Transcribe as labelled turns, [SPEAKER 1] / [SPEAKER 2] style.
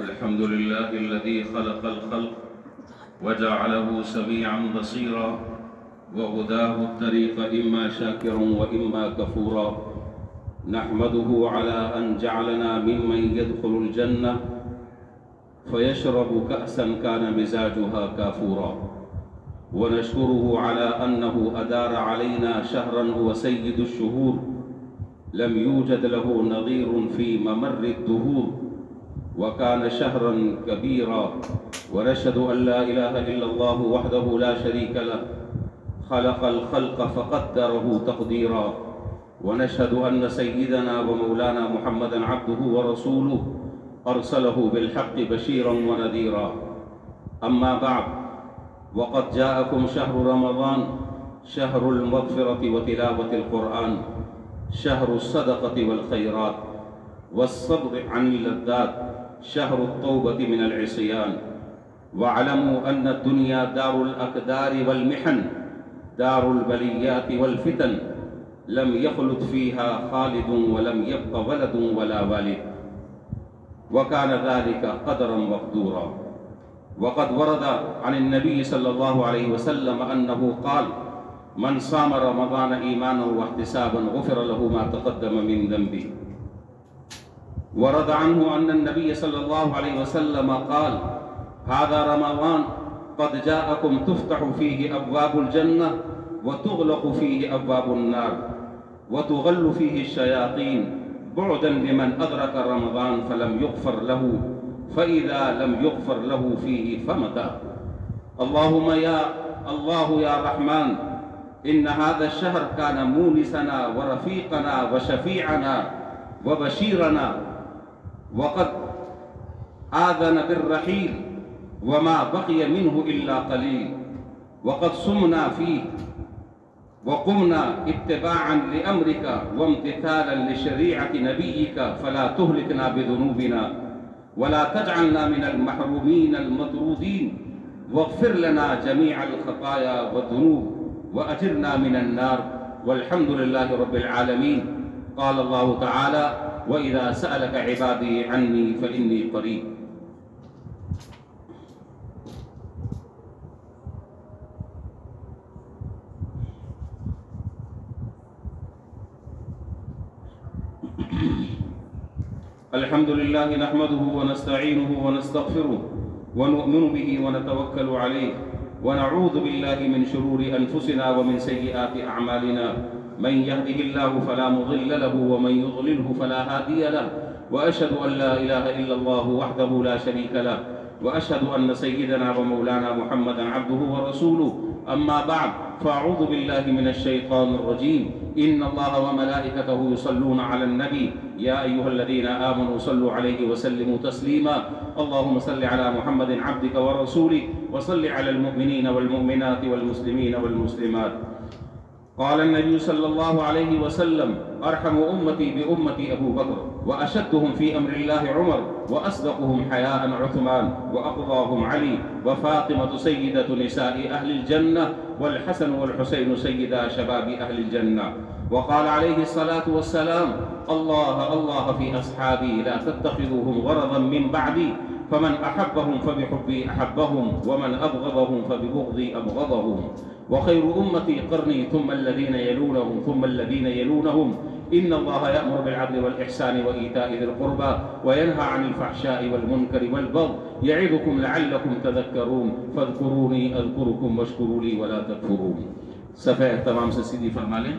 [SPEAKER 1] अल्हम्दुलिल्लाहिल्लज़ी खलक़ल खल्क़ वजअलहु समीअन बसीरा वहुदाहु तरीक़ इम्मा शाकिरन व इम्मा कफूरा नहमदुहु अला अन जअलना मिम्मन यदखुलुल जन्नह फयशरबु कअसन कान मिजाजुहा काफूरा व नशकुरुहु अला अन्नहु अदार अलैना शहरन हुव सय्यिदुश शुहूर लम यूजद लहु नज़ीरुन फी ममर्रिद दुहूर व कान शहरन कबीरा व नशहदु अन ला इलाहा इल्लल्लाहु वहदहु ला शरीक लह खलक़ल खल्क़ फ़क़द्दरहु तक़दीरा व नशहदु अन्न सय्यिदना व मौलाना मुहम्मदन अब्दुहु व रसूलुहु अरसलहु बिल हक़्क़ि बशीरन व नज़ीरा अम्मा बअद वक़द जाअकुम शहरु रमज़ान शहरुल मग़फ़िरति व तिलावतिल क़ुरआन शहरुस सदक़ति वल ख़ैरात वस्सब्रि अनिल लज़्ज़ात शहरुत तौबति मिनल इस्यान वअलमू अन्न दुनिया दारुल अक़दारि वल मिहन दारुल बलियाति वल फितन लम यख़लुद फ़ीहा ख़ालिदुन व लम यब्क़ वलदुन वला वालिद व कान ज़ालिका क़दरन मक़दूरा वक़द वरद अनिन नबी सल्लल्लाहु अलैहि वसल्लम अन्नहु क़ाल मन साम रमज़ान ईमानन व इह्तिसाबन गुफ़िर लहु मा तक़द्दम मिन ज़ंबी वरद अन्हु अन्न नबी सल्लल्लाहु अलैहि वसल्लम क़ाल हाज़ा रमज़ान क़द जाअकुम तुफ़्तहु फ़ीहि अब्वाबुल जन्नह व तुग़लक़ु फ़ीहि अब्वाबुन नार व तुग़ल्लु फ़ीहि शयातीन बुअदन लिमन अदरक रमज़ान फ़लम युग़फ़र लहु फ़इज़ा लम युग़फ़र लहु फ़ीहि फ़मता अल्लाहुम्मा या अल्लाहु या रहमान इन्न हाज़ा शहर कान मूनिसना व रफ़ीक़ना व शफ़ीअना व बशीरना वक़द आज़न बिर्रहील व मा बक़िय मिन्हु इल्ला क़लील वक़द सुमना फ़ीहि व क़ुमना इत्तिबाअन लिअम्रिका व इम्तिसालन लिशरीअति नबिय्यिका फ़ला तुहलिकना बिज़ुनूबिना वला तजअलना मिनल महरूमीनल मतरूदीन वग़फ़िर लना जमीअल ख़ताया वज़्ज़ुनूब व अजिरना मिनन नार वल्हम्दुलिल्लाहि रब्बिल आलमीन क़ाल अल्लाहु तआला व इज़ा सअलक इबादी अन्नी फ़इन्नी क़रीब। अल्हम्दुलिल्लाहि नहमदुहु व नस्तईनुहु व नस्तग़फिरुहु व नु'मिनु बिही व नतवक्कलु अलैहि व नऊज़ु बिल्लाहि मिन शुरूरि अनफुसिना व मिन सय्यिआति अअमालिना मन यहदिहिल्लाहु फला मुज़िल्ल लहु व मन युज़लिल्हु फला हादिय लहु व अशहदु अन ला इलाहा इल्लल्लाहु वहदहु ला शरीक लहु व अशहदु अन्न सय्यिदना व मौलाना मुहम्मदन अब्दुहु व रसूलुहु अम्मा बअद फ़अऊज़ु बिल्लाहि मिनश शैतानिर रजीम इन्नल्लाहा व मलाइकतहु युसल्लूना अलन नबी या अय्युहल्लज़ीना आमनू सल्लु अलैहि व सल्लिमू तस्लीमा अल्लाहुम्मा सल्लि अला मुहम्मदिन अब्दिका व रसूलिका व सल्लि अलल मुअ्मिनीना वल मुअ्मिनाति वल मुस्लिमीना वल मुस्लिमात क़ाल नबी सल्लल्लाहु अलैहि वसल्लम अरहमु उम्मती बि उम्मती अबू बकर व अशद्दुहुम फ़ी अम्रिल्लाहि उमर व अस्दक़ुहुम हयाअन उस्मान व अक़ज़ाहुम अली व फ़ातिमतु सय्यिदतु निसाइ अहलिल जन्नह वल हसन वल हुसैन सय्यिदा शबाबि अहलिल जन्नह व क़ाल अलैहि अस्सलातु वस्सलाम अल्लाह अल्लाह फ़ी अस्हाबी ला तत्तख़िज़ूहुम ग़रज़न मिन बअदी फमन अहब्बहुम फ़बिहुब्बी अहब्बहुम व मन अबग़ज़हुम फ़बिबुग़ज़ी अबग़ज़हुम व खैरु उम्मती क़र्नी थुम्मा अल्लज़ीना यलूनहुम थुम्मा अल्लज़ीना यलूनहुम इन्नल्लाहा यअमुरु बिल अदलि वल इहसानि व ईताइ ज़िल क़ुर्बा व यनहा अनिल फ़हशाइ वल मुनकरि वल बग़य यइज़ुकुम लअल्लकुम तज़क्करून फ़ज़्कुरूनी अज़्कुरुकुम वश्कुरू ली वला तकफ़ुरून। सफ़े तमाम से सीधी फरमा लें।